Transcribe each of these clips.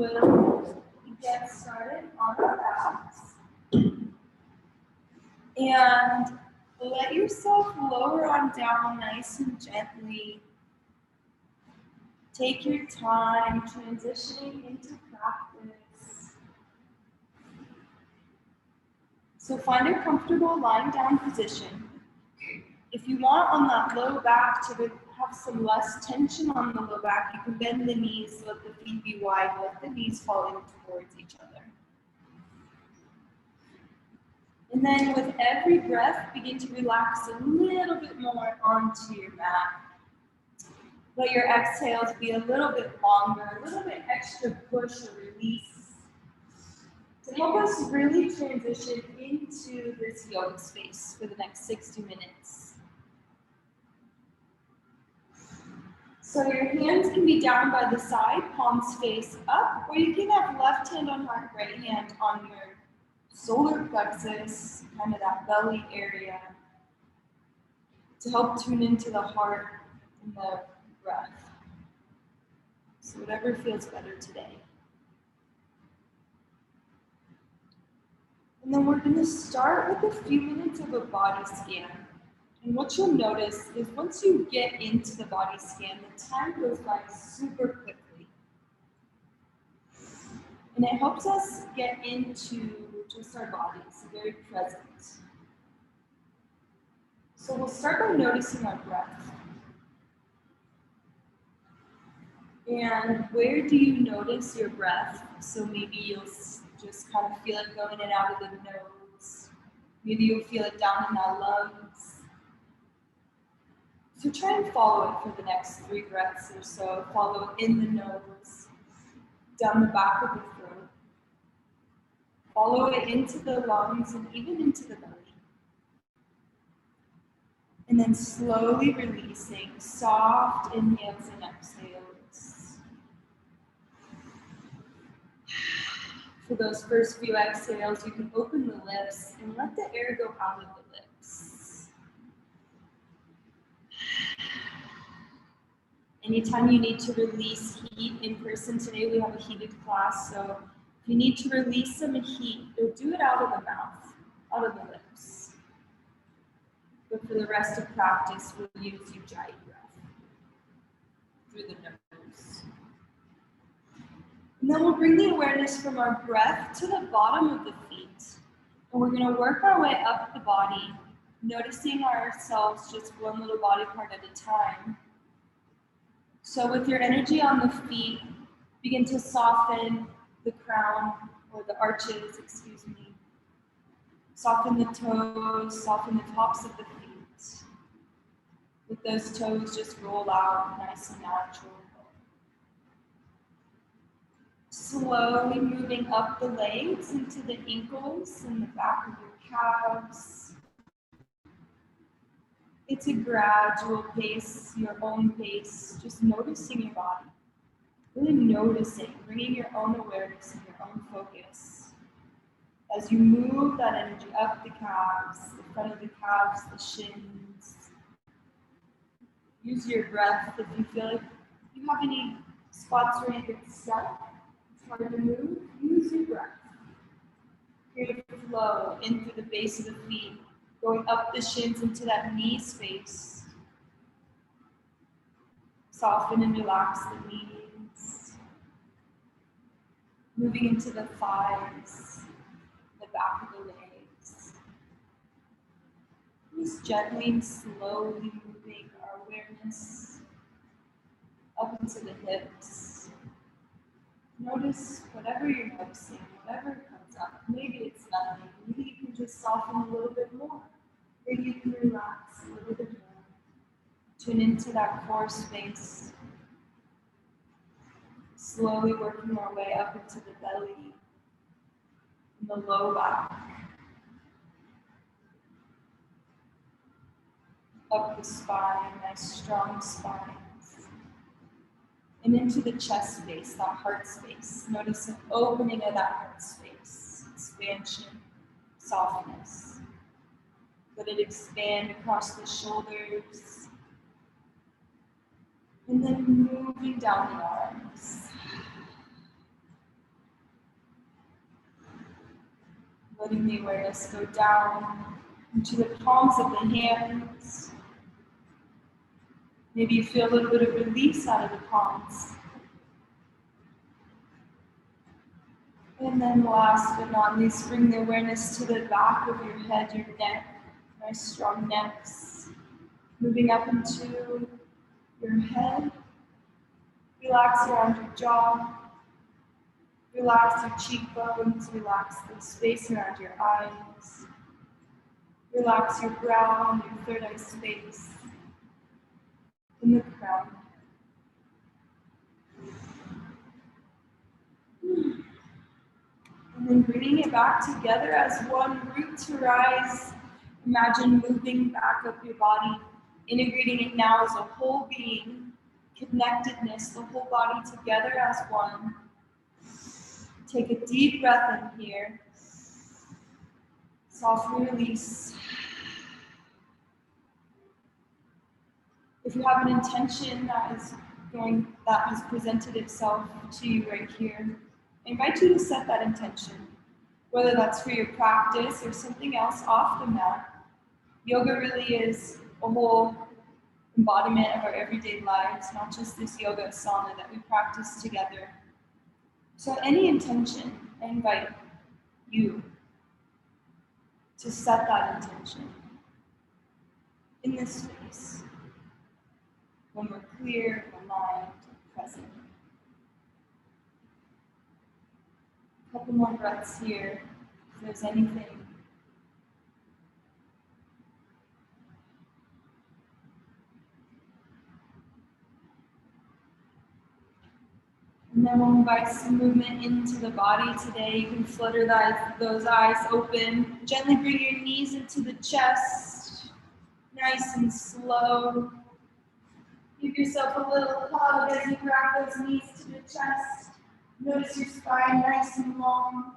will get started on our backs. And let yourself lower on down nice and gently. Take your time transitioning into practice. So find a comfortable lying down position. If you want on that low back to have some less tension on the low back, you can bend the knees, let the feet be wide, let the knees fall in towards each other. And then with every breath, begin to relax a little bit more onto your mat. Let your exhales be a little bit longer, a little bit extra push or release to help us really transition into this yoga space for the next 60 minutes. So your hands can be down by the side, palms face up, or you can have left hand on heart, right hand on your solar plexus, kind of that belly area, to help tune into the heart and the breath. So whatever feels better today. And then we're going to start with a few minutes of a body scan. And what you'll notice is once you get into the body scan, the time goes by super quickly. And it helps us get into just our bodies, very present. So we'll start by noticing our breath. And where do you notice your breath? So maybe you'll just kind of feel it going in and out of the nose. Maybe you'll feel it down in the lungs. So try and follow it for the next 3 breaths or so. Follow it in the nose, down the back of the throat. Follow it into the lungs and even into the belly. And then slowly releasing, soft inhales and exhales. For those first few exhales, you can open the lips and let the air go out of the lips. Anytime you need to release heat in person, today we have a heated class, so if you need to release some heat, you'll do it out of the mouth, out of the lips. But for the rest of practice, we'll use Ujjayi breath through the nose. And then we'll bring the awareness from our breath to the bottom of the feet. And we're going to work our way up the body, noticing ourselves just one little body part at a time. So with your energy on the feet, begin to soften the crown, or the arches, excuse me. Soften the toes, soften the tops of the feet. Let those toes just roll out nice and natural. Slowly moving up the legs into the ankles and the back of your calves. It's a gradual pace, your own pace, just noticing your body. Really noticing, bringing your own awareness and your own focus. As you move that energy up the calves, the front of the calves, the shins. Use your breath if you feel like you have any spots where you get stuck. Hard to move, use your breath. Create a flow in through the base of the feet, going up the shins into that knee space. Soften and relax the knees. Moving into the thighs, the back of the legs. Just gently and slowly moving our awareness up into the hips. Notice whatever you're noticing, whatever comes up. Maybe it's nothing. Maybe you can just soften a little bit more. Maybe you can relax a little bit more. Tune into that core space. Slowly working our way up into the belly and the low back. Up the spine, nice strong spine. And into the chest space, that heart space. Notice an opening of that heart space. Expansion, softness. Let it expand across the shoulders. And then moving down the arms. Letting the awareness go down into the palms of the hands. Maybe you feel a little bit of release out of the palms. And then last but not least, bring the awareness to the back of your head, your neck. Nice strong necks. Moving up into your head. Relax around your jaw. Relax your cheekbones. Relax the space around your eyes. Relax your brow and your third eye space. In the crown. And then bringing it back together as one, root to rise. Imagine moving back up your body, integrating it now as a whole being, connectedness, the whole body together as one. Take a deep breath in here. Softly release. If you have an intention that has presented itself to you right here, I invite you to set that intention, whether that's for your practice or something else off the mat. Yoga really is a whole embodiment of our everyday lives, not just this yoga asana that we practice together. So any intention, I invite you to set that intention in this space when we're clear, aligned, present. A couple more breaths here, if there's anything. And then we'll invite some movement into the body today. You can flutter those eyes open. Gently bring your knees into the chest. Nice and slow. Give yourself a little hug as you grab those knees to the chest. Notice your spine nice and long.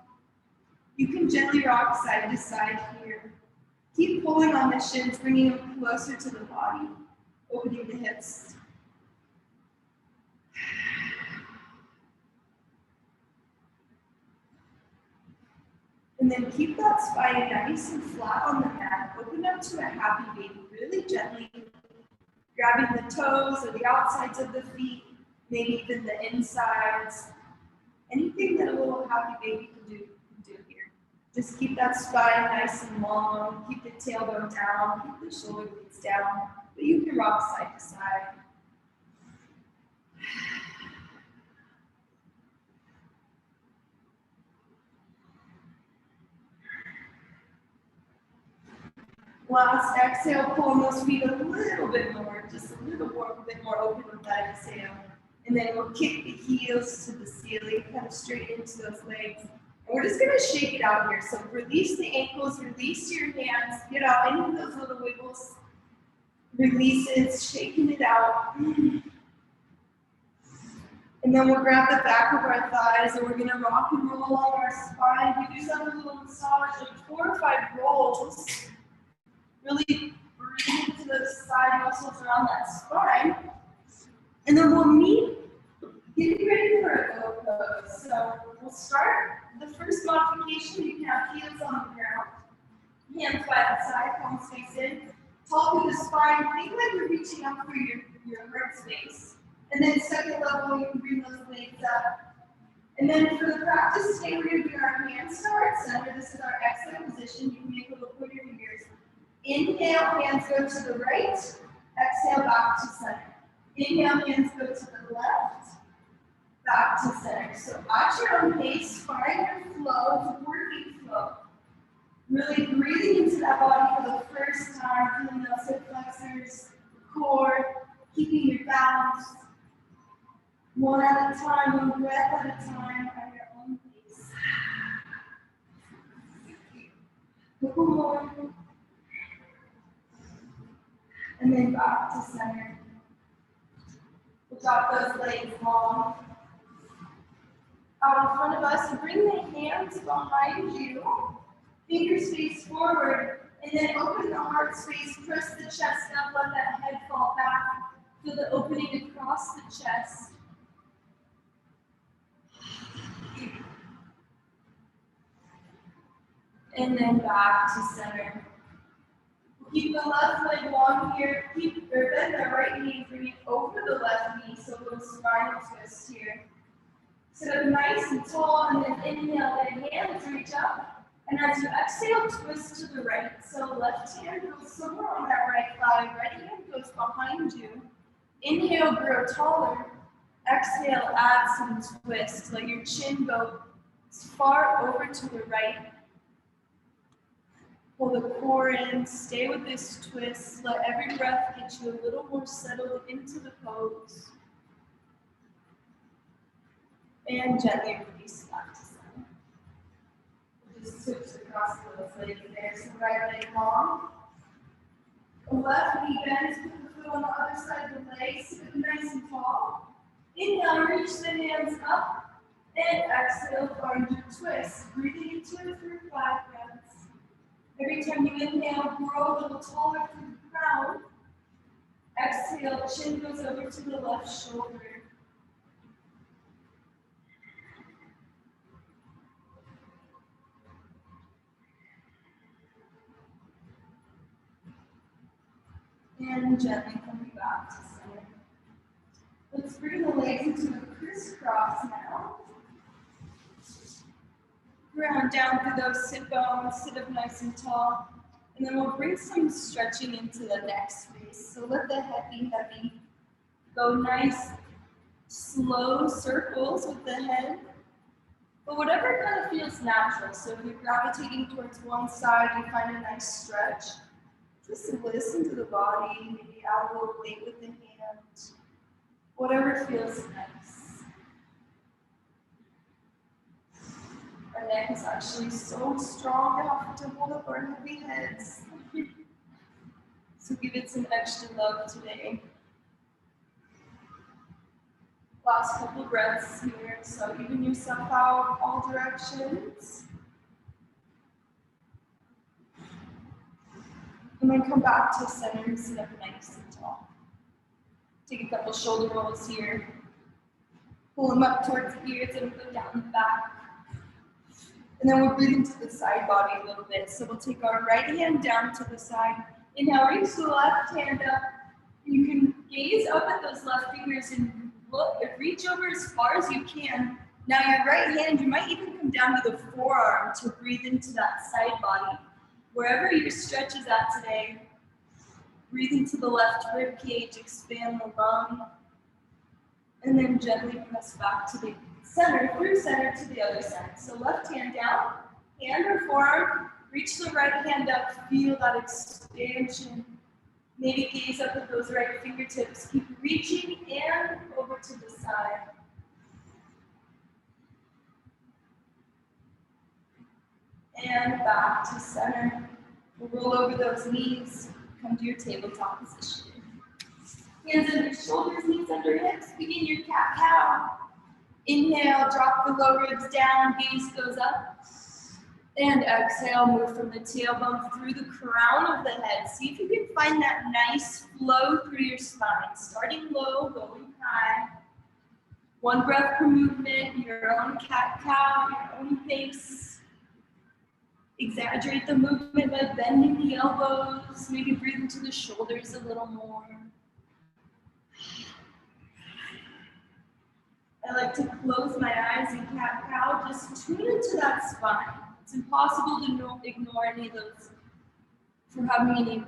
You can gently rock side to side here. Keep pulling on the shins, bringing them closer to the body, opening the hips. And then keep that spine nice and flat on the mat. Open up to a happy baby, really gently. Grabbing the toes or the outsides of the feet, maybe even the insides. Anything that a little happy baby can do here. Just keep that spine nice and long. Keep the tailbone down. Keep the shoulder blades down. But you can rock side to side. Last exhale, pulling those feet a little bit more, just a little bit more open with that exhale. And then we'll kick the heels to the ceiling, kind of straight into those legs. And we're just gonna shake it out here. So release the ankles, release your hands, get out any of those little wiggles, releases, shaking it out. And then we'll grab the back of our thighs and we're gonna rock and roll along our spine. Give yourself a little massage, like 4 or 5 rolls. Really breathe into those side muscles around that spine. And then we'll meet, getting ready for a go pose. So we'll start the first modification. You can have heels on the ground, hands by the side, palms face in, tall through the spine. Think like you're reaching up for your heart space. And then second level, you can bring those legs up. And then for the practice today, we're going to do our hands to our center. This is our exhale position. You can make a little pointer fingers. Inhale, hands go to the right. Exhale, back to center. Inhale, hands go to the left. Back to center. So at your own pace, find your flow, working flow. Really breathing into that body for the first time, feeling those hip flexors, core, keeping your balance. One at a time, one breath at a time, at your own pace. Couple more. And then back to center. We'll drop those legs long. Out in front of us, bring the hands behind you. Fingers face forward. And then open the heart space. Press the chest up. Let that head fall back. Feel the opening across the chest. And then back to center. Keep the left leg long here. Bend the right knee, bring it over the left knee, so a little spinal twist here. Sit up nice and tall, and then inhale, let hands reach up. And as you exhale, twist to the right. So left hand goes somewhere on that right thigh, right hand goes behind you. Inhale, grow taller. Exhale, add some twist. Let your chin go as far over to the right. Pull the core in, stay with this twist. Let every breath get you a little more settled into the pose. And gently release back to center. Just switch across those legs there. So right leg long. Left knee bends, put the foot on the other side of the leg, sit nice and tall. Inhale, reach the hands up. And exhale, find your twist. Breathing into it through 5 breaths. Every time you inhale, grow a little taller through the crown. Exhale, chin goes over to the left shoulder. And gently coming back to center. Let's bring the legs into a crisscross now. Ground down through those sit bones, sit up nice and tall. And then we'll bring some stretching into the neck space. So let the head be heavy. Go nice, slow circles with the head. But whatever kind of feels natural. So if you're gravitating towards one side, you find a nice stretch. Just listen to the body, maybe add a little weight with the hand. Whatever feels nice. Our neck is actually so strong to have to hold up our heavy heads. So give it some extra love today. Last couple breaths here, so even yourself out all directions. And then come back to center and sit up nice and tall. Take a couple shoulder rolls here. Pull them up towards the ears and go down the back. And then we'll breathe into the side body a little bit. So we'll take our right hand down to the side. Inhale, reach the left hand up. You can gaze up at those left fingers and look, reach over as far as you can. Now your right hand, you might even come down to the forearm to breathe into that side body. Wherever your stretch is at today, breathe into the left rib cage, expand the lung, and then gently press back to the center, through center to the other side. So left hand down, hand or forearm, reach the right hand up, feel that expansion. Maybe gaze up at those right fingertips. Keep reaching and over to the side. And back to center. We'll roll over those knees. Come to your tabletop position. Hands under shoulders, knees under hips. Begin your cat-cow. Inhale, drop the low ribs down, gaze goes up. And exhale, move from the tailbone through the crown of the head. See if you can find that nice flow through your spine. Starting low, going high. One breath per movement, your own cat-cow, your own pace. Exaggerate the movement by bending the elbows. Maybe breathe into the shoulders a little more. I like to close my eyes and cat-cow. Just tune into that spine. It's impossible to ignore any of those. If we're having any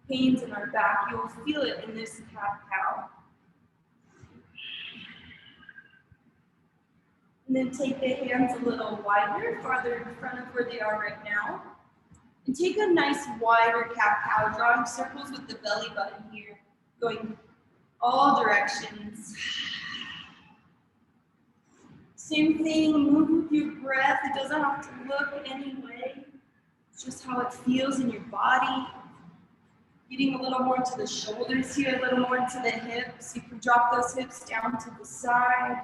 pains in our back, you'll feel it in this cat-cow. And then take the hands a little wider, farther in front of where they are right now. And take a nice wider cat-cow, drawing circles with the belly button here, going all directions. Same thing, move with your breath. It doesn't have to look any way. It's just how it feels in your body. Getting a little more to the shoulders here, a little more to the hips. You can drop those hips down to the side.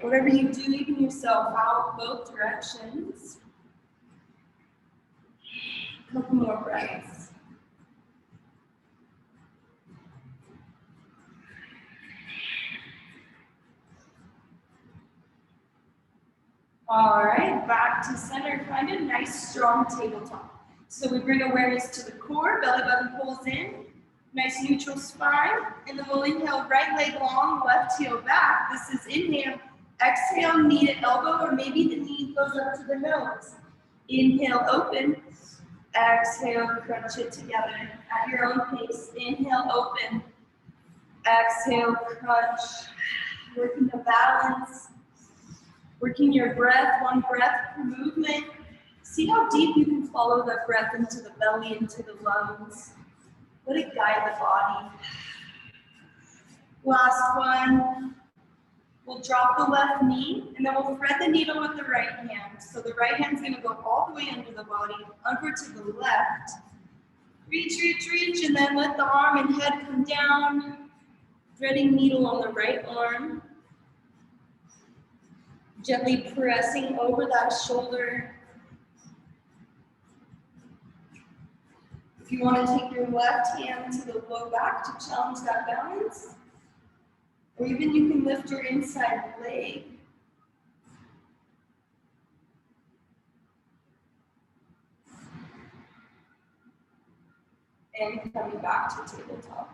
Whatever you do, even yourself out both directions. A couple more breaths. All right, back to center. Find a nice strong tabletop. So we bring awareness to the core, belly button pulls in, nice neutral spine, and then we'll inhale, right leg long, left heel back. This is inhale. Exhale, knee to elbow, or maybe the knee goes up to the nose. Inhale, open. Exhale, crunch it together at your own pace. Inhale, open. Exhale, crunch. Working the balance. Working your breath, one breath per movement. See how deep you can follow that breath into the belly, into the lungs. Let it guide the body. Last one. We'll drop the left knee, and then we'll thread the needle with the right hand. So the right hand's gonna go all the way under the body, over to the left. Reach, reach, reach, and then let the arm and head come down. Threading needle on the right arm. Gently pressing over that shoulder. If you want to take your left hand to the low back to challenge that balance, or even you can lift your inside leg. And coming back to tabletop.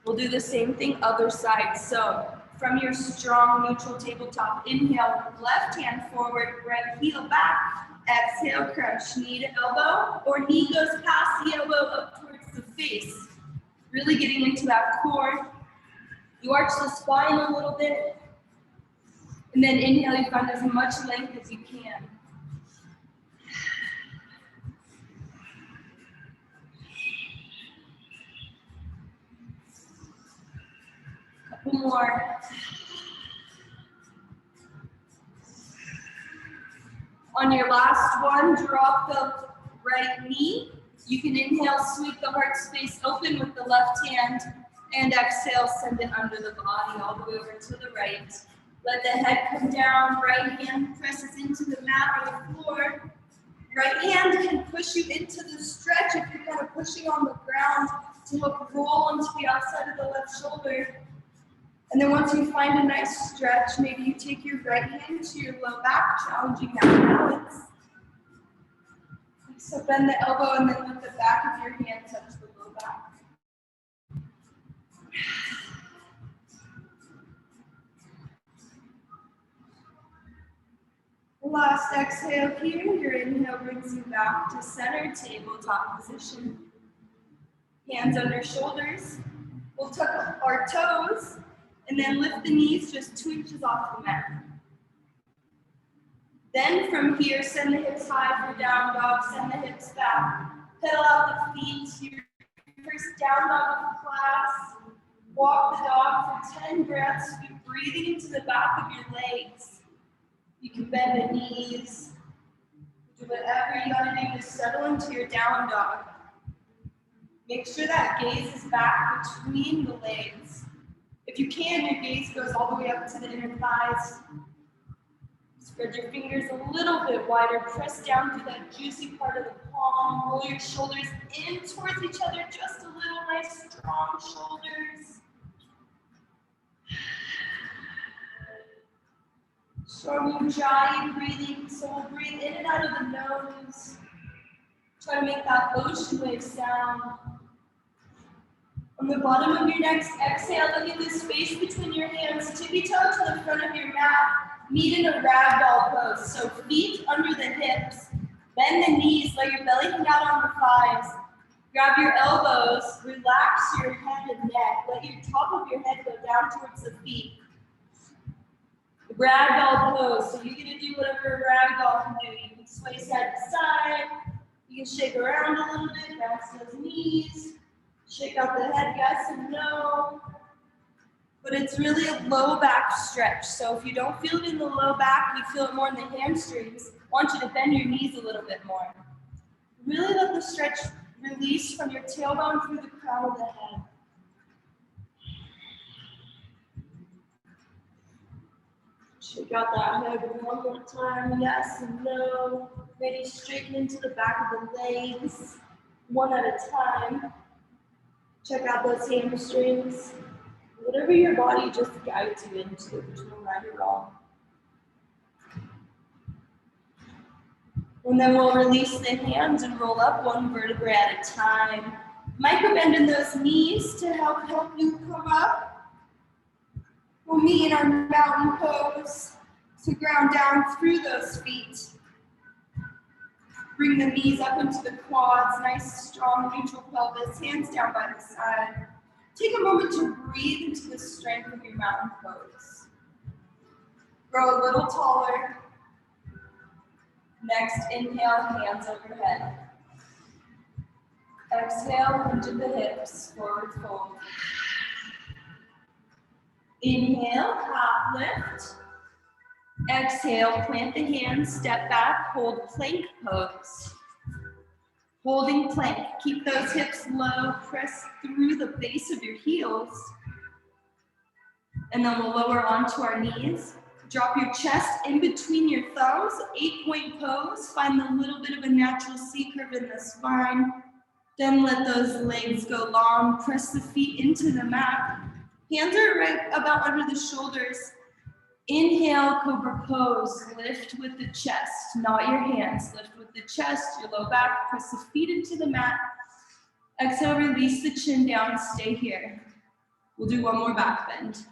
We'll do the same thing other side. So from your strong neutral tabletop, inhale, left hand forward, right heel back. Exhale, crunch, knee to elbow, or knee goes past the elbow up towards the face. Really getting into that core. You arch the spine a little bit. And then inhale, you find as much length as you can. Couple more. On your last one, drop the right knee. You can inhale, sweep the heart space open with the left hand, and exhale, send it under the body all the way over to the right. Let the head come down, right hand presses into the mat or the floor. Right hand can push you into the stretch if you're kind of pushing on the ground to help roll into the outside of the left shoulder. And then once you find a nice stretch, maybe you take your right hand to your low back, challenging that balance. So bend the elbow and then let the back of your hand touch the low back. Last exhale here, your inhale brings you back to center tabletop position. Hands under shoulders. We'll tuck up our toes and then lift the knees just 2 inches off the mat. Then from here, send the hips high for down dog, send the hips back. Pedal out the feet, your first down dog of class. Walk the dog for 10 breaths, breathing into the back of your legs. You can bend the knees. Do whatever you gotta do to settle into your down dog. Make sure that gaze is back between the legs. If you can, your gaze goes all the way up to the inner thighs. Spread your fingers a little bit wider. Press down through that juicy part of the palm. Roll your shoulders in towards each other. Just a little nice, strong shoulders. Strong ujjayi breathing. So we'll breathe in and out of the nose. Try to make that ocean wave sound. On the bottom of your next exhale, look at the space between your hands. Tippy toe to the front of your mat. Meet in a ragdoll pose. So feet under the hips. Bend the knees, let your belly hang out on the thighs. Grab your elbows, relax your head and neck. Let your top of your head go down towards the feet. Ragdoll pose. So you're gonna do whatever a ragdoll can do. You can sway side to side. You can shake around a little bit, bounce those knees. Shake out the head, yes and no. But it's really a low back stretch. So if you don't feel it in the low back, you feel it more in the hamstrings. I want you to bend your knees a little bit more. Really let the stretch release from your tailbone through the crown of the head. Shake out that head one more time, yes and no. Maybe straighten into the back of the legs, one at a time. Check out those hamstrings. Whatever your body just guides you into, there's no right or wrong. And then we'll release the hands and roll up one vertebra at a time. Micro bend in those knees to help you come up. We'll meet in our mountain pose to ground down through those feet. Bring the knees up into the quads, nice strong neutral pelvis, hands down by the side. Take a moment to breathe into the strength of your mountain pose. Grow a little taller. Next, inhale, hands overhead. Exhale, hinge of the hips, forward fold. Inhale, half lift. Exhale, plant the hands, step back, hold plank pose. Holding plank, keep those hips low, press through the base of your heels. And then we'll lower onto our knees. Drop your chest in between your thumbs, 8-point pose. Find a little bit of a natural C curve in the spine. Then let those legs go long, press the feet into the mat. Hands are right about under the shoulders. Inhale, cobra pose, lift with the chest, not your hands. Lift with the chest, your low back, press the feet into the mat. Exhale, release the chin down, stay here. We'll do one more back bend.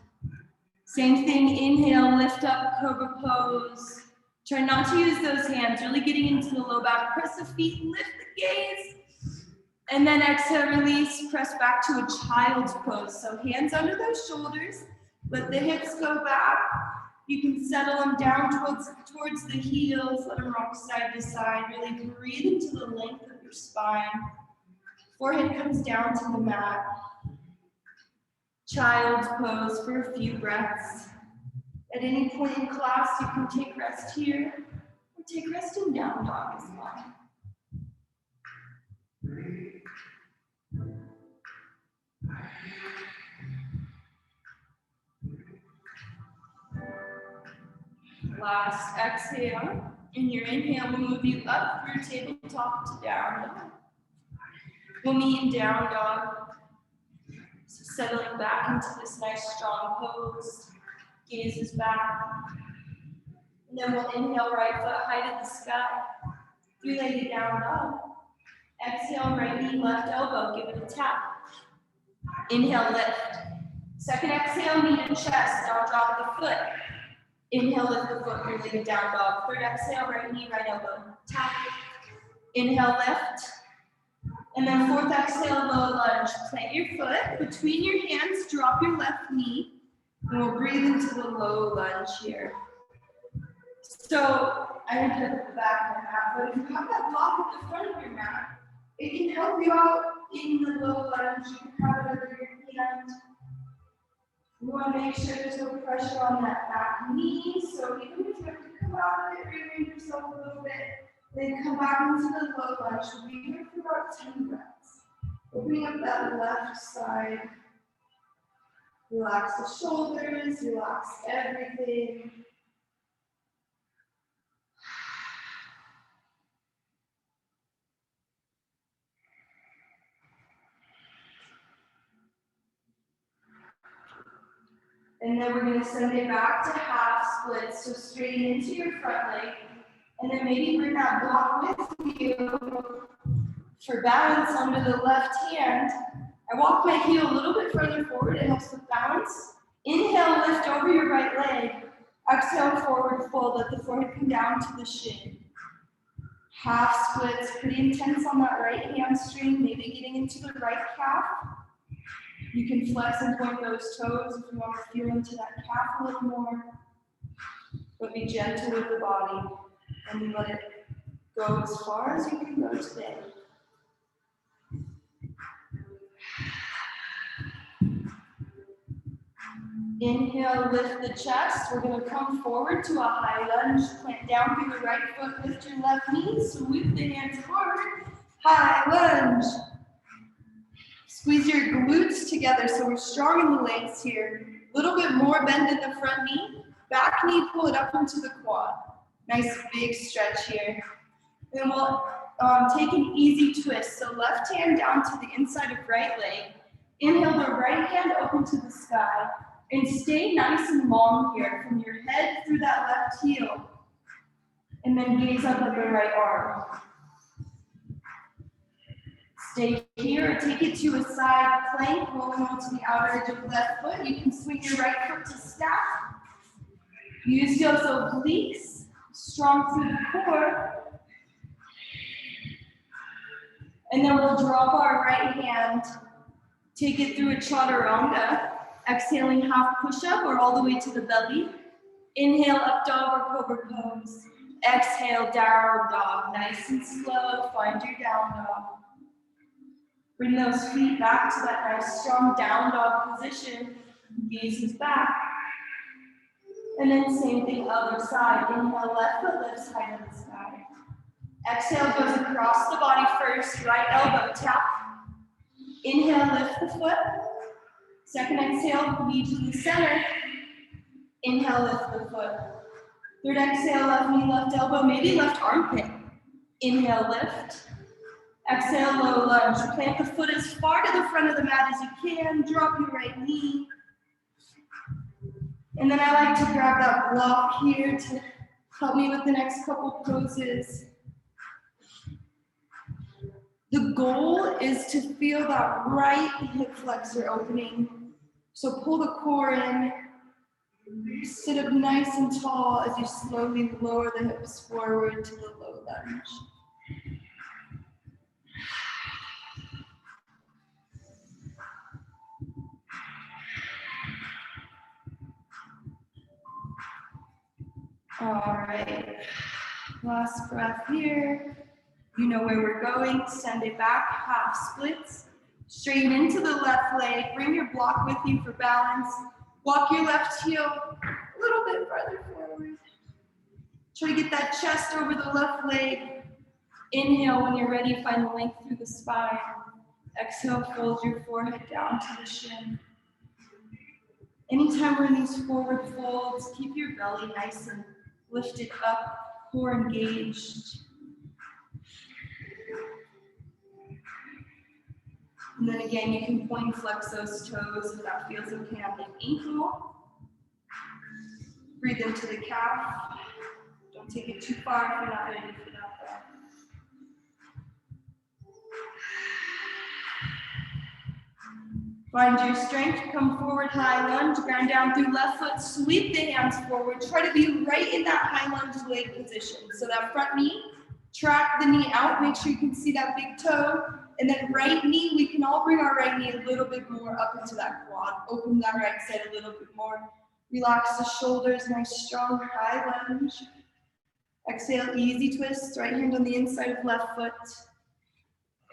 Same thing, inhale, lift up, cobra pose. Try not to use those hands, really getting into the low back. Press the feet, lift the gaze. And then exhale, release, press back to a child's pose. So hands under those shoulders, let the hips go back. You can settle them down towards the heels, let them rock side to side. Really breathe into the length of your spine. Forehead comes down to the mat. Child's pose for a few breaths. At any point in class, you can take rest here, or take rest in down dog as well. Last exhale. In your inhale, we'll move you up through tabletop to down dog. We'll meet in down dog. So settling back into this nice strong pose. Gaze is back. And then we'll inhale, right foot high to the sky. Three-legged down dog. Exhale, right knee, left elbow. Give it a tap. Inhale, lift. Second exhale, knee to chest. Now drop the foot. Inhale, lift the foot, three-legged down dog. Third exhale, right knee, right elbow. Tap. Inhale, lift. And then fourth exhale, low lunge. Plant your foot between your hands, drop your left knee, and we'll breathe into the low lunge here. So I didn't put the back of the mat, but if you have that block at the front of your mat, it can help you out in the low lunge. You can have it over your hand. You want to make sure there's no pressure on that back knee. So even if you have to come out of it, rearrange yourself a little bit, then come back into the low lunge. We'll be here for about 10 breaths. Opening up that left side. Relax the shoulders, relax everything. And then we're going to send it back to half splits, so straighten into your front leg. And then maybe bring that block with you for balance under the left hand. I walk my heel a little bit further forward, it helps with balance. Inhale, lift over your right leg. Exhale, forward fold, let the forehead come down to the shin. Half splits, pretty intense on that right hamstring, maybe getting into the right calf. You can flex and point those toes if you want to feel into that calf a little more. But be gentle with the body and let it go as far as you can go today. Inhale, lift the chest. We're going to come forward to a high lunge. Plant down through the right foot, lift your left knee. Sweep the hands forward. High lunge. Squeeze your glutes together so we're strong in the legs here. A little bit more bend in the front knee. Back knee, pull it up into the quad. Nice big stretch here. Then we'll take an easy twist. So left hand down to the inside of right leg. Inhale the right hand open to the sky and stay nice and long here from your head through that left heel. And then gaze up at the right arm. Stay here or take it to a side plank, rolling onto the outer edge of the left foot. You can swing your right foot to stack. Use those obliques, strong through the core. And then we'll drop our right hand, take it through a chaturanga, exhaling half push-up or all the way to the belly. Inhale, up dog or cobra pose. Exhale, down dog. Nice and slow, find your down dog. Bring those feet back to that nice strong down dog position. Gazes back. And then same thing, other side. Inhale, left foot lifts high to the sky. Exhale goes across the body first, right elbow tap. Inhale, lift the foot. Second exhale, knee to the center. Inhale, lift the foot. Third exhale, left knee, left elbow, maybe left armpit. Inhale, lift. Exhale, low lunge. Plant the foot as far to the front of the mat as you can. Drop your right knee. And then I like to grab that block here to help me with the next couple poses. The goal is to feel that right hip flexor opening. So pull the core in. Sit up nice and tall as you slowly lower the hips forward to the low lunge. All right, last breath here. You know where we're going. Send it back, half splits. Straighten into the left leg. Bring your block with you for balance. Walk your left heel a little bit farther forward. Try to get that chest over the left leg. Inhale when you're ready, find the length through the spine. Exhale, fold your forehead down to the shin. Anytime we're in these forward folds, keep your belly nice and lifted up, core engaged. And then again, you can point flex those toes if that feels okay on the ankle. Breathe into the calf. Don't take it too far if you're not ready for that breath. Find your strength, come forward, high lunge, ground down through left foot, sweep the hands forward. Try to be right in that high lunge leg position. So that front knee, track the knee out, make sure you can see that big toe. And then right knee, we can all bring our right knee a little bit more up into that quad. Open that right side a little bit more. Relax the shoulders, nice strong high lunge. Exhale, easy twist, right hand on the inside of left foot.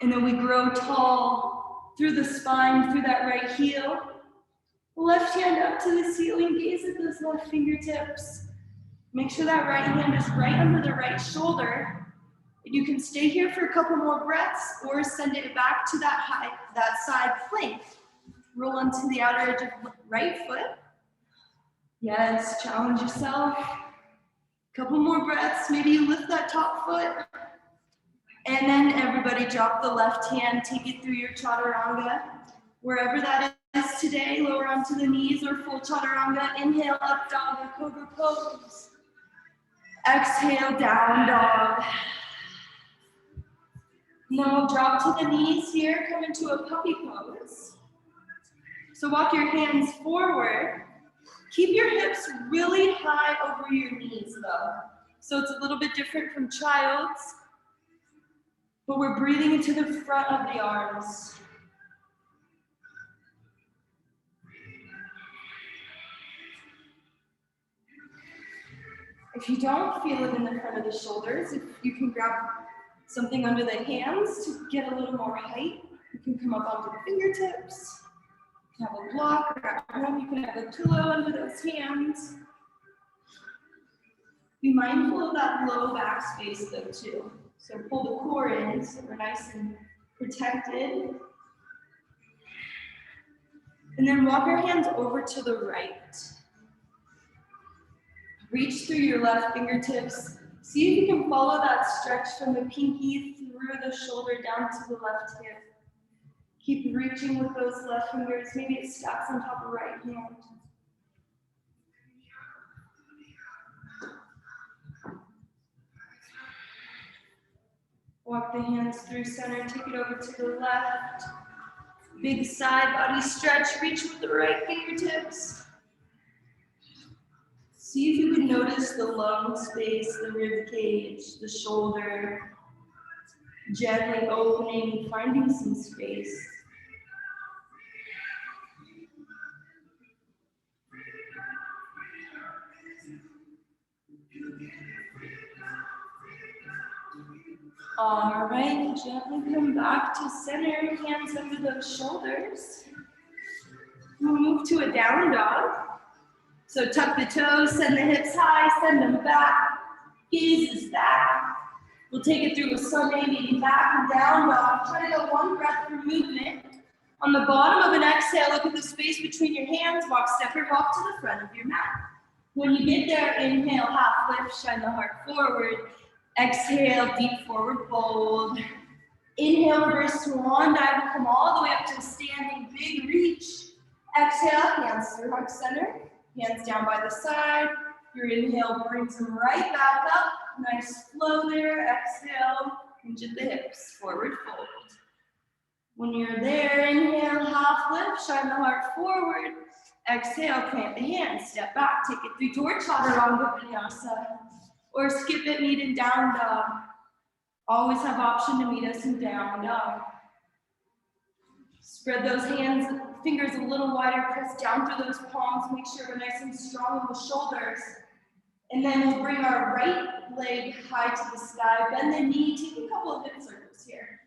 And then we grow tall through the spine, through that right heel. Left hand up to the ceiling, gaze at those left fingertips. Make sure that right hand is right under the right shoulder. And you can stay here for a couple more breaths or send it back to that side plank. Roll onto the outer edge of right foot. Yes, challenge yourself. Couple more breaths, maybe you lift that top foot. And then everybody drop the left hand, take it through your chaturanga. Wherever that is today, lower onto the knees or full chaturanga. Inhale, up dog or cobra pose. Exhale, down dog. Now we'll drop to the knees here, come into a puppy pose. So walk your hands forward. Keep your hips really high over your knees though. So it's a little bit different from child's, but we're breathing into the front of the arms. If you don't feel it in the front of the shoulders, if you can grab something under the hands to get a little more height, you can come up onto the fingertips. You can have a block or at home, you can have a pillow under those hands. Be mindful of that low back space though too. So pull the core in so we're nice and protected. And then walk your hands over to the right. Reach through your left fingertips. See if you can follow that stretch from the pinky through the shoulder down to the left hip. Keep reaching with those left fingers. Maybe it stacks on top of right hand. Walk the hands through center, take it over to the left. Big side body stretch, reach with the right fingertips. See if you can notice the lung space, the rib cage, the shoulder. Gently opening, finding some space. All right, gently come back to center, hands under those shoulders. We'll move to a down dog. So tuck the toes, send the hips high, send them back. Gaze is back. We'll take it through a Sunday, maybe back and down dog. Try to go one breath per movement. On the bottom of an exhale, look at the space between your hands. Walk step or walk to the front of your mat. When you get there, inhale, half lift, shine the heart forward. Exhale, deep forward fold. Inhale, reverse swan dive, come all the way up to a standing big reach. Exhale, hands through heart center, hands down by the side. Your inhale brings them right back up. Nice flow there. Exhale, hinge at the hips, forward fold. When you're there, inhale, half lift, shine the heart forward. Exhale, plant the hands, step back, take it through toward chaturanga vinyasa. Or skip it, meet in down dog. Always have option to meet us in down dog. Spread those hands, fingers a little wider, press down through those palms, make sure we're nice and strong in the shoulders. And then we'll bring our right leg high to the sky, bend the knee, take a couple of hip circles here.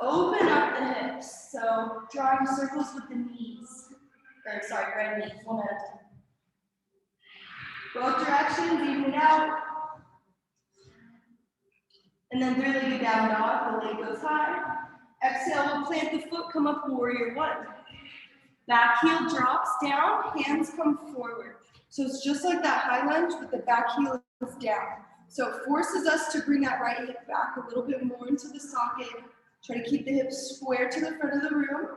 Open up the hips, so drawing circles with the knees. Right knees, one at a time. Both directions, even it out. And then three-legged down dog, the leg goes high. Exhale, we'll plant the foot, come up warrior one. Back heel drops down, hands come forward. So it's just like that high lunge, but the back heel is down. So it forces us to bring that right hip back a little bit more into the socket. Try to keep the hips square to the front of the room.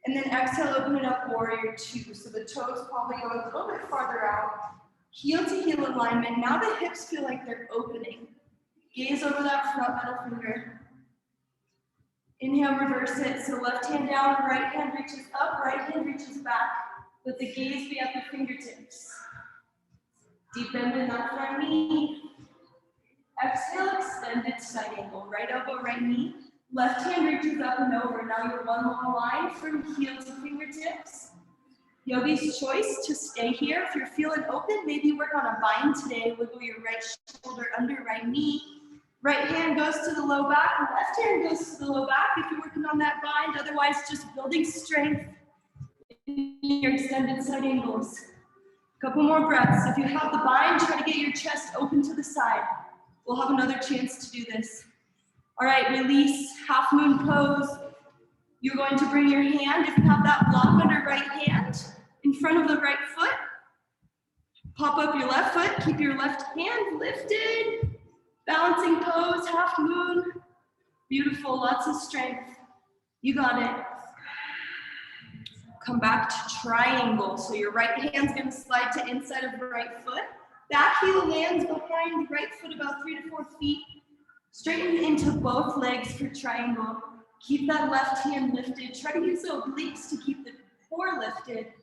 And then exhale, open it up, warrior two. So the toes probably go a little bit farther out. Heel to heel alignment. Now the hips feel like they're opening. Gaze over that front middle finger. Inhale, reverse it. So left hand down, right hand reaches up, right hand reaches back. Let the gaze be at the fingertips. Deep bend in that front knee. Exhale, extended side angle. Right elbow, right knee. Left hand reaches up and over. Now you're one long line from heel to fingertips. Yogi's choice to stay here. If you're feeling open, maybe work on a bind today. Wiggle your right shoulder under right knee. Right hand goes to the low back, left hand goes to the low back if you're working on that bind. Otherwise, just building strength in your extended side angles. Couple more breaths. If you have the bind, try to get your chest open to the side. We'll have another chance to do this. All right, release, half moon pose. You're going to bring your hand, if you have that block under right hand, in front of the right foot. Pop up your left foot, keep your left hand lifted. Balancing pose, half moon. Beautiful, lots of strength. You got it. Come back to triangle. So your right hand's gonna slide to inside of the right foot. Back heel lands behind the right foot about 3 to 4 feet. Straighten into both legs for triangle. Keep that left hand lifted. Try to use the obliques to keep the core lifted.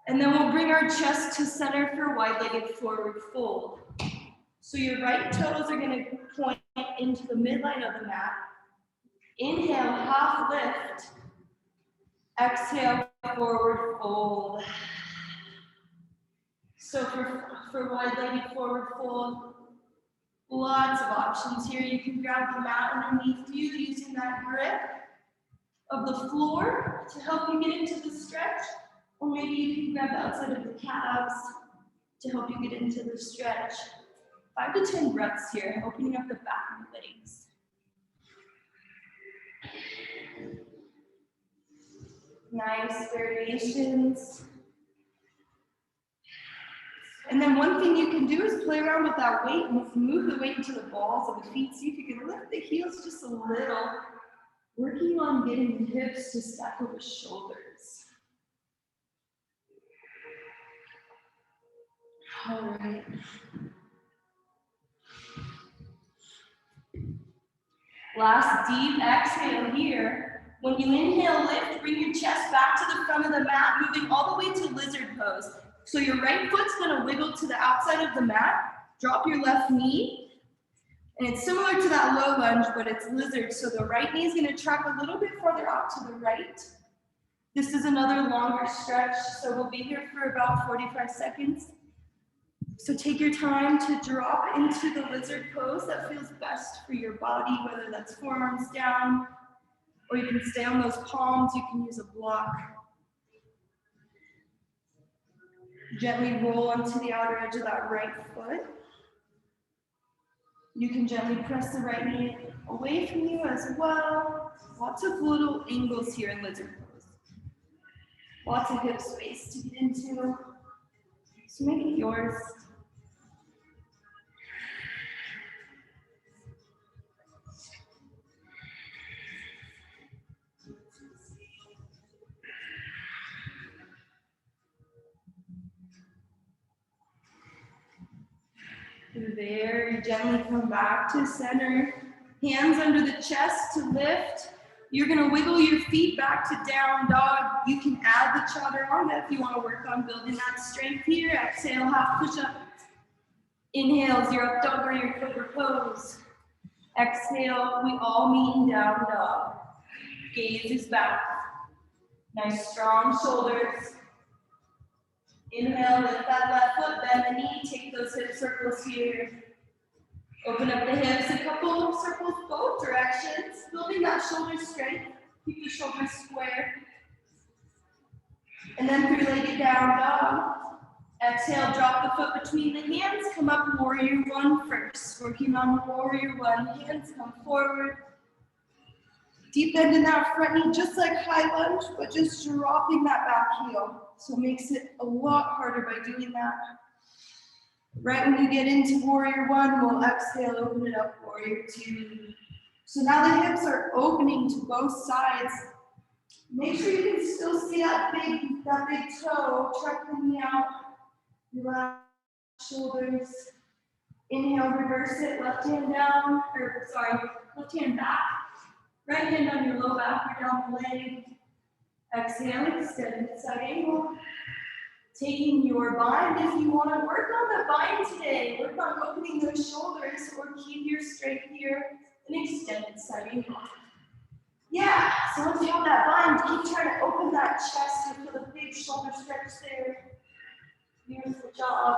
And then we'll bring our chest to center for wide-legged forward fold. So your right toes are gonna point into the midline of the mat. Inhale, half lift. Exhale, forward fold. So for wide-legged forward fold, lots of options here. You can grab the mat underneath you using that grip of the floor to help you get into the stretch. Or maybe you can grab the outside of the calves to help you get into the stretch. 5 to 10 breaths here, opening up the back of the legs. Nice variations. And then one thing you can do is play around with that weight. Move the weight into the balls of the feet. See if you can lift the heels just a little. Working on getting the hips to stack over shoulders. All right. Last deep exhale here. When you inhale, lift, bring your chest back to the front of the mat, moving all the way to lizard pose. So your right foot's gonna wiggle to the outside of the mat, drop your left knee, and it's similar to that low lunge, but it's lizard. So the right knee is gonna track a little bit further out to the right. This is another longer stretch, so we'll be here for about 45 seconds. So take your time to drop into the lizard pose that feels best for your body, whether that's forearms down, or you can stay on those palms, you can use a block. Gently roll onto the outer edge of that right foot. You can gently press the right knee away from you as well. Lots of little angles here in lizard pose. Lots of hip space to get into. So make it yours. Very gently come back to center. Hands under the chest to lift. You're gonna wiggle your feet back to down dog. You can add the chaturanga if you wanna work on building that strength here. Exhale, half push up. Inhale, zero up dog or your cobra pose. Exhale, we all meet in down dog. Gaze is back. Nice strong shoulders. Inhale, lift that left foot, bend the knee, take those hip circles here. Open up the hips, a couple of circles both directions, building that shoulder strength. Keep the shoulders square. And then three-legged down dog. Exhale, drop the foot between the hands, come up warrior one first. Working on warrior one, hands come forward. Deep bend in that front knee, just like high lunge, but just dropping that back heel. So it makes it a lot harder by doing that. Right when you get into warrior one, we'll exhale, open it up, warrior two. So now the hips are opening to both sides. Make sure you can still see that big toe, truck the knee out. Relax shoulders. Inhale, reverse it, left hand down, left hand back. Right hand on your low back or down the leg. Exhale, extend side angle. Taking your bind, if you want to work on the bind today, work on opening those shoulders or keep your straight here and extended side angle. Yeah, so once you have that bind, keep trying to open that chest and feel a big shoulder stretch there. Beautiful job.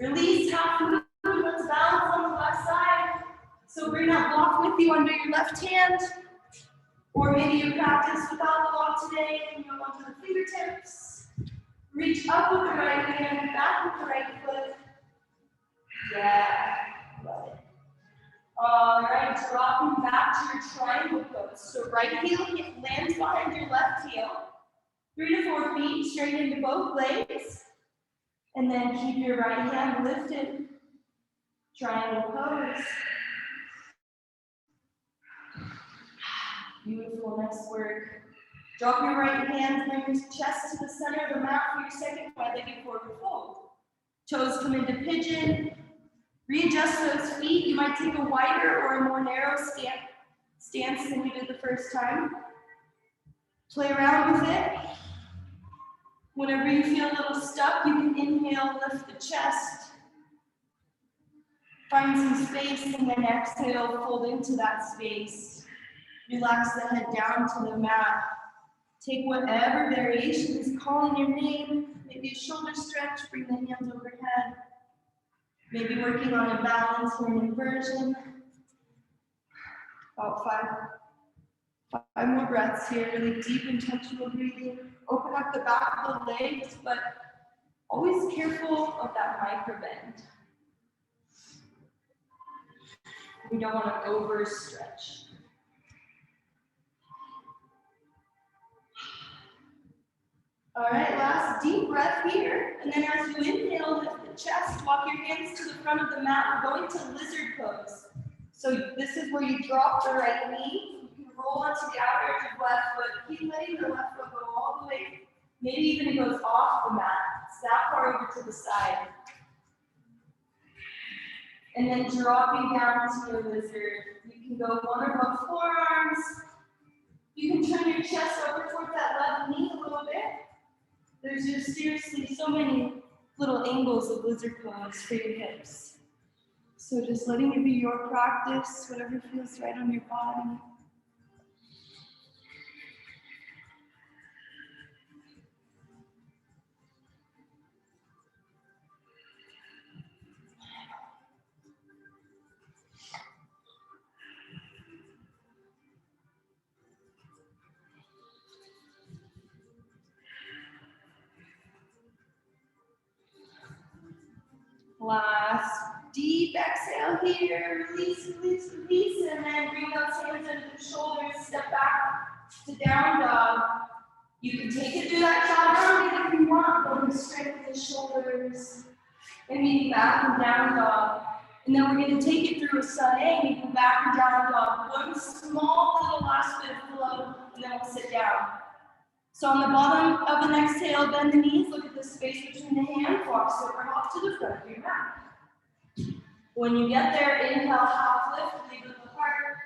Release half move, let's balance on the left side. So bring that block with you under your left hand. Or maybe you practice without the block today and you go onto the fingertips. Reach up with the right hand, back with the right foot. Yeah, love it. All right, dropping back to your triangle pose. So right heel lands behind your left heel. 3 to 4 feet, straight into both legs. And then keep your right hand lifted. Triangle pose. Beautiful, nice work. Drop your right hand, bring your chest to the center of the mat for your second wide-legged forward fold. Toes come into pigeon. Readjust those feet. You might take a wider or a more narrow stance than we did the first time. Play around with it. Whenever you feel a little stuck, you can inhale, lift the chest. Find some space, and then exhale, fold into that space. Relax the head down to the mat. Take whatever variation is calling your name. Maybe a shoulder stretch, bring the hands overhead. Maybe working on a balance or an inversion. About five more breaths here, really deep intentional breathing. Open up the back of the legs, but always careful of that micro bend. We don't want to overstretch. All right, last deep breath here. And then as you inhale, lift the chest, walk your hands to the front of the mat. We're going to lizard pose. So this is where you drop the right knee. You can roll onto the outer edge of left foot. Keep letting the left foot go all the way. Maybe even it goes off the mat. Snap far over to the side. And then dropping down to your lizard. You can go one or both forearms. You can turn your chest over towards that left knee a little bit. There's just seriously so many little angles of lizard pose for your hips. So just letting it be your practice, whatever feels right on your body. Last deep exhale here, release, release, release, and then bring those hands under the shoulders, step back to down dog. You can take it through that chaturanga if you want, going straight with the shoulders, and maybe back and down dog. And then we're going to take it through a sun A, maybe back and down dog. One small little last bit of flow, and then we'll sit down. So on the bottom of an exhale, bend the knees, look at the space between the hands, walk super off to the front of your mat. When you get there, inhale, half lift, lead with the heart.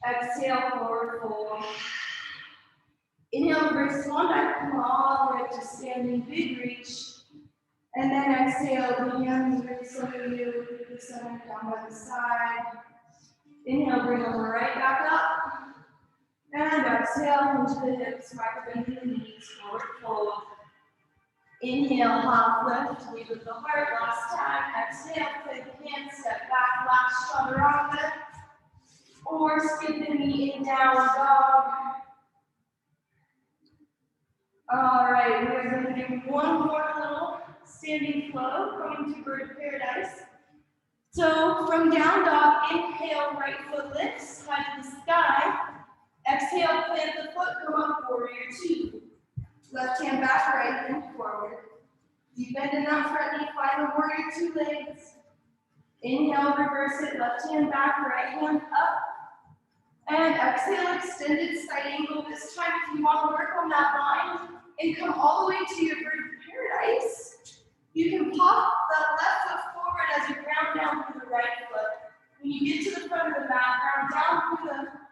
Exhale, forward fold. Inhale, reverse swan dive, come all the way up to standing, big reach. And then exhale, the hands release over you, through the center, down by the side. Inhale, bring them right back up. And exhale into the hips, micro-bending the knees, forward fold. Inhale, half lift, lead with the heart, last time. Exhale, play the hands, step back, last chaturanga. Or skip the knee in down dog. All right, we're going to do one more little standing flow, coming to bird paradise. So from down dog, inhale, right foot lifts, high to the sky. Exhale, plant the foot, come up, warrior two. Left hand back, right hand forward. Deep bend in that front knee, find the warrior two legs. Inhale, reverse it, left hand back, right hand up. And exhale, extended side angle. This time, if you want to work on that line and come all the way to your bird paradise, you can pop the left foot forward as you ground down through the right foot. When you get to the front of the mat, ground down through the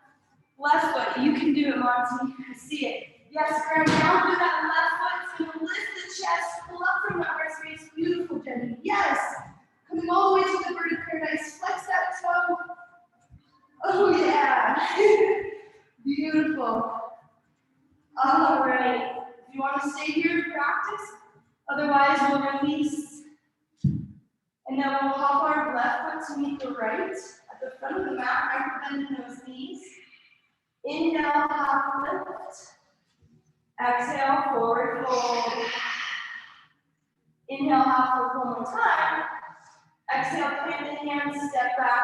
left foot. You can do it, Monty. I see it. Yes, ground down through that left foot. It's going to lift the chest, pull up from that rest space. Beautiful, Jenny. Yes. Coming all the way to the bird of paradise. Flex that toe. Oh, yeah. Beautiful. All right. If you want to stay here and practice, otherwise we'll release. And then we'll hop our left foot to meet the right at the front of the mat, right bend in those knees. Inhale, half lift. Exhale, forward fold. Inhale, half lift one more time. Exhale, plant the hands, step back.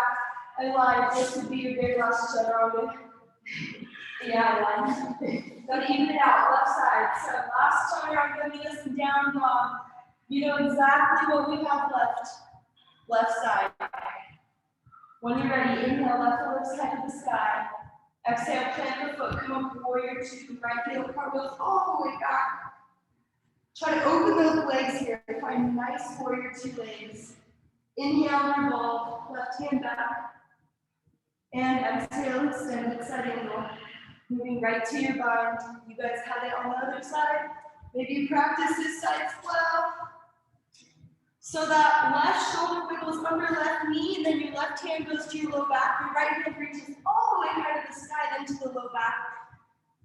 I lied, this would be your big last chaturanga. Yeah, I lied. Gotta even it out, left side. So last chaturanga, meet us in down dog. You know exactly what we have left. Left side. When you're ready, inhale, left foot lifts head to the sky. Exhale, plant the foot, come up, warrior two, right heel cartwheels all the way back. Try to open those legs here, find nice warrior two legs. Inhale, revolve, left hand back. And exhale, extended side angle. Moving right to your bind. You guys have it on the other side. Maybe you practice this side as well. So that left shoulder wiggles under left knee, and then your left hand goes to your low back. Your right hand reaches all the way high to the sky, then to the low back.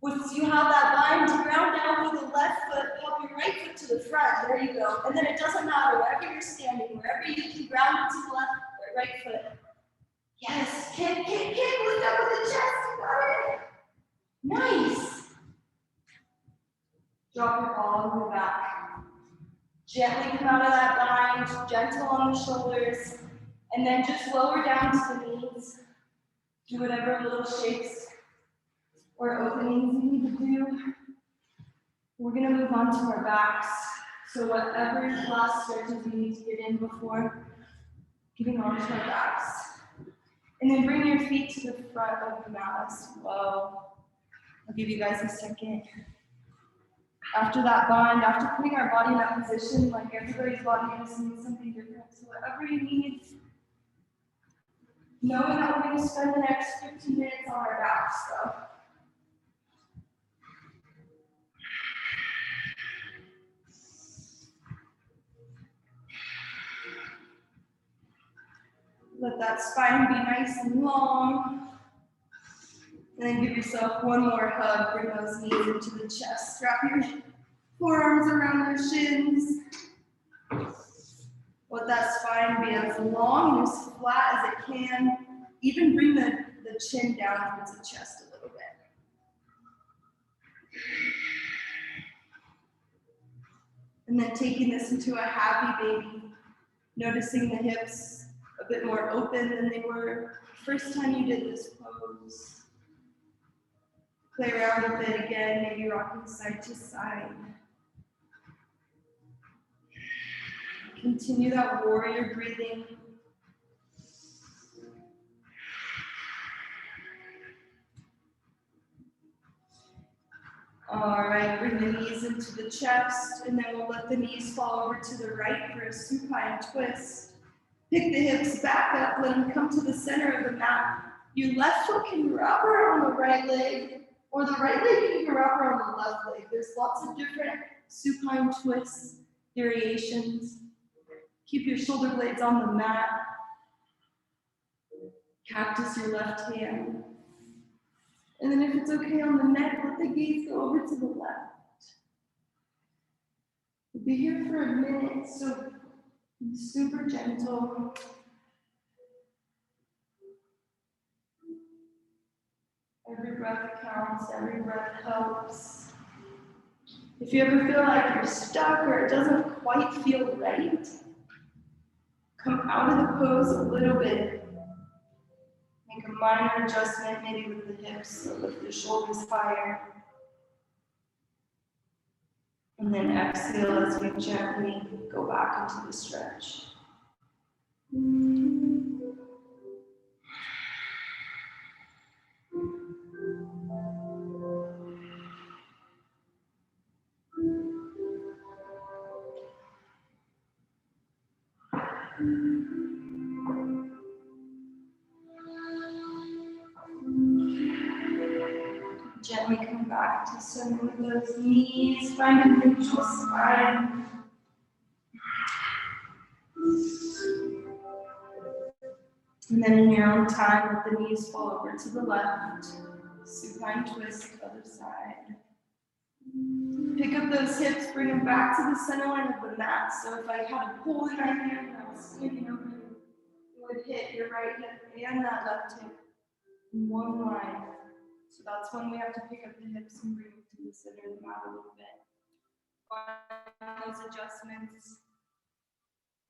Once you have that bind to ground down with the left foot, pop your right foot to the front. There you go. And then it doesn't matter wherever you're standing, wherever you can ground into the left or right foot. Yes, kick, lift up with the chest. You got it. Nice. Drop your ball and move back. Gently come out of that bind, gentle on the shoulders, and then just lower down to the knees. Do whatever little shakes or openings you need to do. We're going to move on to our backs. So whatever last stretches you need to get in before getting onto our backs. And then bring your feet to the front of the mat as well. I'll give you guys a second. After that bind, after putting our body in that position, like everybody's body just needs something different. So whatever you need, knowing that we're going to spend the next 15 minutes on our backs, so. Let that spine be nice and long. And then give yourself one more hug. Bring those knees into the chest. Wrap your forearms around your shins. Let that spine be as long and as flat as it can. Even bring the chin down towards the chest a little bit. And then taking this into a happy baby. Noticing the hips a bit more open than they were first time you did this pose. Play around with it again, maybe rocking side to side. Continue that warrior breathing. All right, bring the knees into the chest, and then we'll let the knees fall over to the right for a supine twist. Pick the hips back up, let them come to the center of the mat. Your left foot can wrap around the right leg, or the right leg can wrap around the left leg. There's lots of different supine twists, variations. Keep your shoulder blades on the mat. Cactus your left hand. And then if it's okay on the neck, let the gaze go over to the left. We'll be here for a minute, so be super gentle. Every breath counts, every breath helps. If you ever feel like you're stuck or it doesn't quite feel right, come out of the pose a little bit. Make a minor adjustment, maybe with the hips, so lift the shoulders higher. And then exhale as we gently go back into the stretch. Gently come back to center with those knees, find a neutral spine. And then in your own time, let the knees fall over to the left. Supine twist, other side. Pick up those hips, bring them back to the center line of the mat. So if I had a pole in my hand and I was standing over you, it would hit your right hip and that left hip in one line. So that's when we have to pick up the hips and bring them to the center of the mat a little bit. Find those adjustments.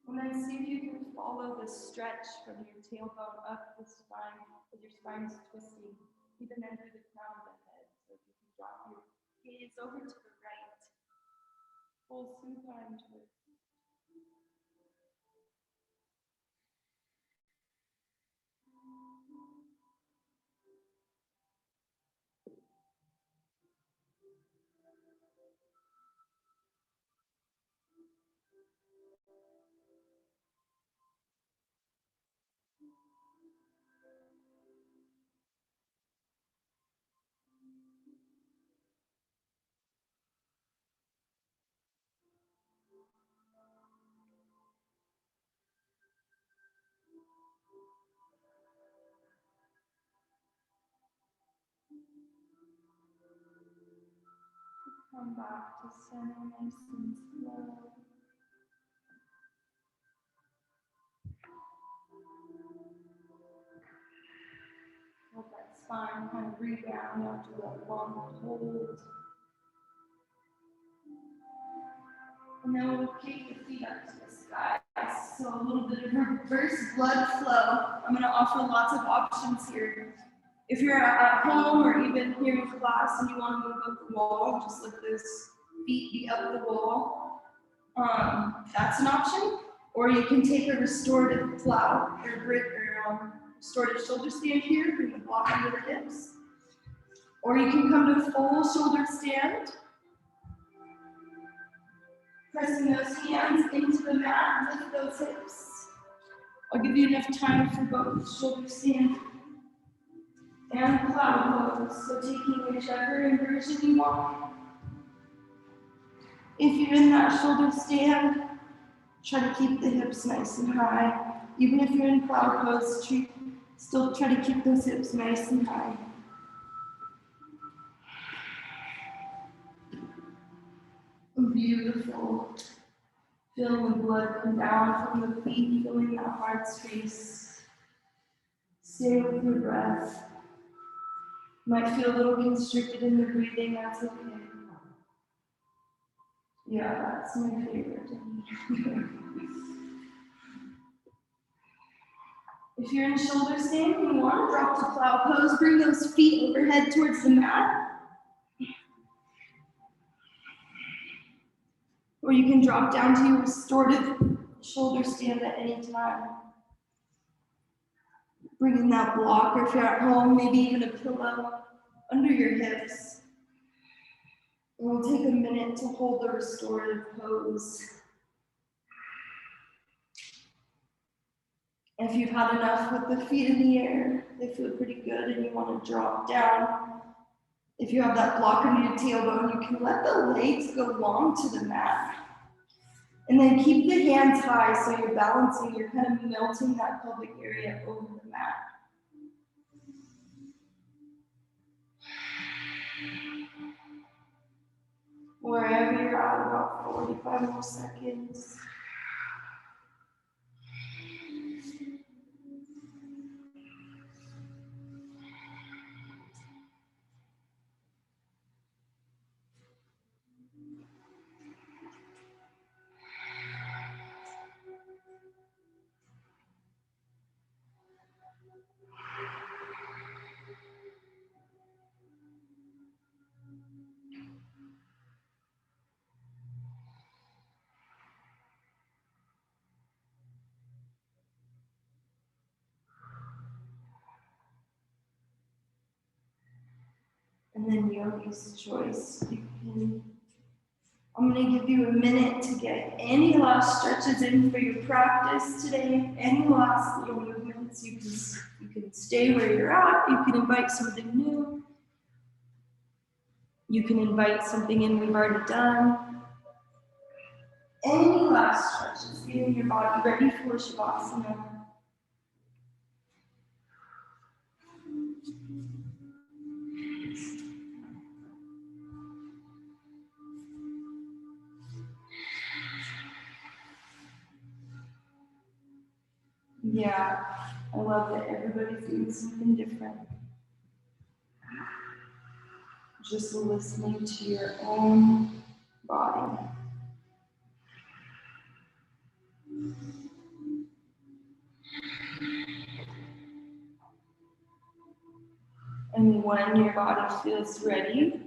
And then see if you can follow the stretch from your tailbone up the spine as your spine is twisting, even under the crown of the head. So if you can drop your gaze over to the right, full supine twist. Come back to center, nice and slow. Let that spine kind of rebound after that long hold. And then we'll kick the feet up to the sky. So a little bit of reverse blood flow. I'm going to offer lots of options here. If you're at home or even here in class and you want to move up the wall, just let those feet be up the wall. That's an option. Or you can take a restorative plow or restorative shoulder stand here, bring the block under the hips. Or you can come to full shoulder stand. Pressing those hands into the mat, lift those hips. I'll give you enough time for both shoulder stand and cloud pose, so taking whichever inversion you want. If you're in that shoulder stand, try to keep the hips nice and high. Even if you're in cloud pose, still try to keep those hips nice and high. Beautiful. Feel the blood come down from the feet, filling that heart space. Stay with your breath. Might feel a little constricted in the breathing, that's okay. Yeah, that's my favorite. If you're in shoulder stand and you want to drop to cloud pose, bring those feet overhead towards the mat. Or you can drop down to your restorative shoulder stand at any time. Bringing that block, or if you're at home, maybe even a pillow under your hips. And we'll take a minute to hold the restorative pose. If you've had enough with the feet in the air, they feel pretty good, and you want to drop down. If you have that block under your tailbone, you can let the legs go long to the mat. And then keep the hands high so you're balancing, you're kind of melting that pelvic area over the mat. Wherever you're at, about 45 more seconds. And then yogi's choice. I'm going to give you a minute to get any last stretches in for your practice today, any last little movements. You can stay where you're at. You can invite something new. You can invite something in we've already done. Any last stretches, getting your body ready for Shavasana. Yeah, I love that everybody's doing something different. Just listening to your own body. And when your body feels ready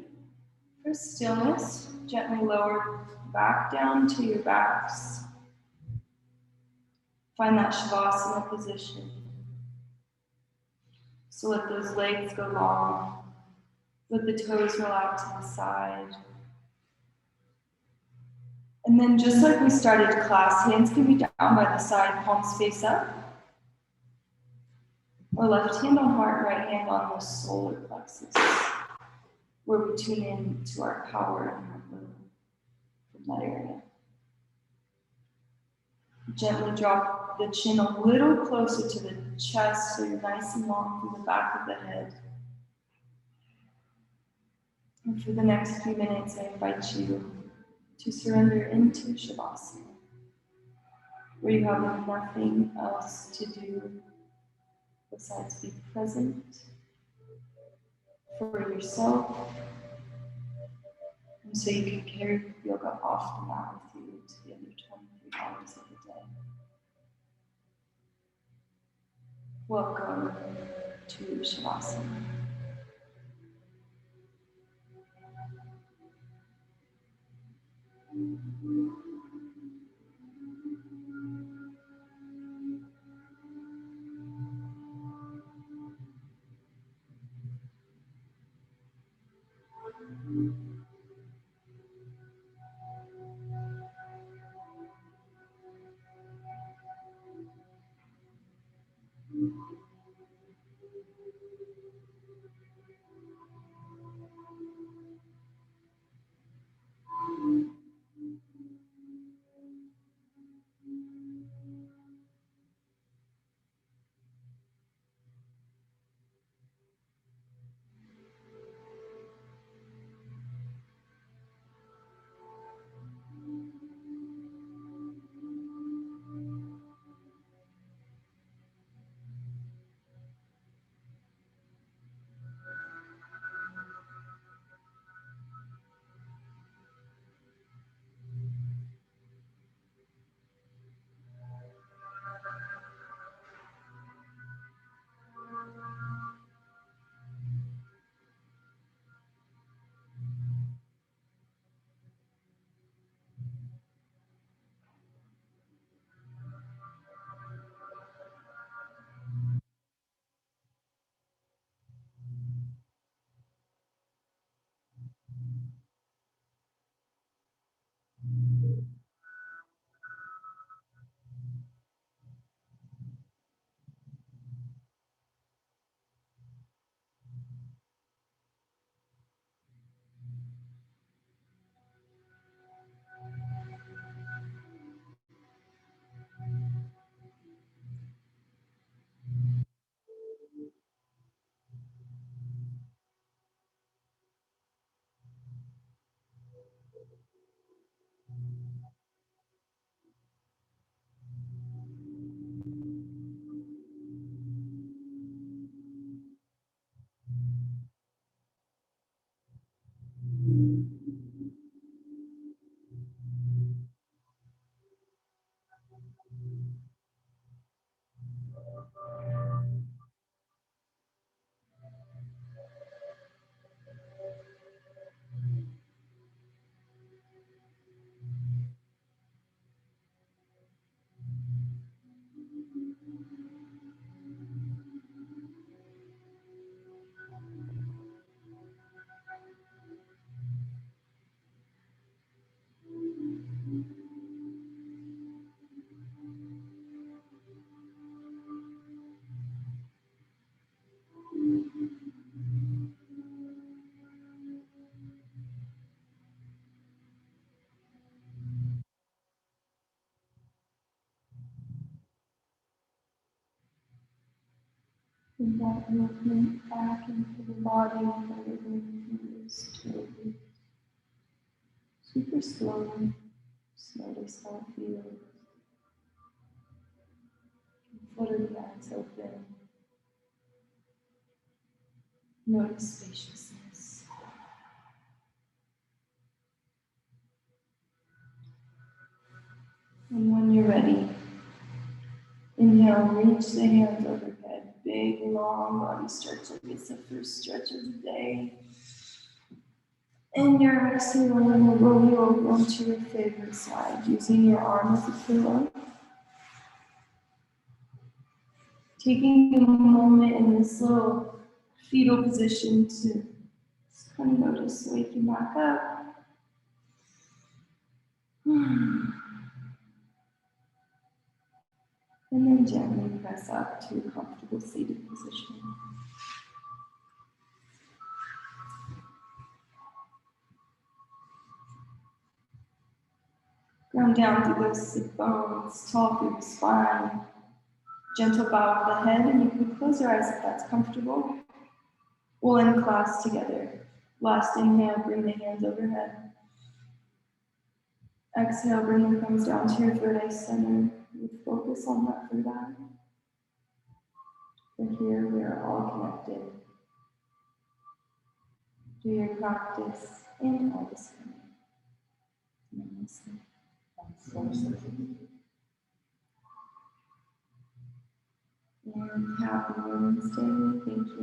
for stillness, gently lower back down to your backs. Find that Shavasana position. So let those legs go long. Let the toes relax to the side. And then just like we started class, hands can be down by the side, palms face up. Or left hand on heart, right hand on the solar plexus, where we tune in to our power and our will from that area. Gently drop the chin a little closer to the chest so you're nice and long from the back of the head. And for the next few minutes, I invite you to surrender into Shavasana, where you have nothing else to do besides be present for yourself, and so you can carry yoga off the mat with you to the other 23 hours of the day. Welcome to Shavasana. And that movement back into the body by wiggling fingers, toes. Super slowly. Just notice how it feels. Flutter the eyes open. Notice spaciousness. And when you're ready, inhale, reach the hands overhead. Big, long body stretch like it's the first stretch of the day. And your exhale, and we'll roll you over onto your favorite side, using your arm as a pillow. Taking a moment in this little fetal position to just kind of notice waking back up. And then gently press up to a comfortable seated position. Ground down through those sit bones, tall through the spine. Gentle bow of the head, and you can close your eyes if that's comfortable. We'll end class together. Last inhale, bring the hands overhead. Exhale, bring the thumbs down to your third eye center with focus on that third eye. For here, we are all connected. Do your practice and all this Namaste. And happy Wednesday. Thank you.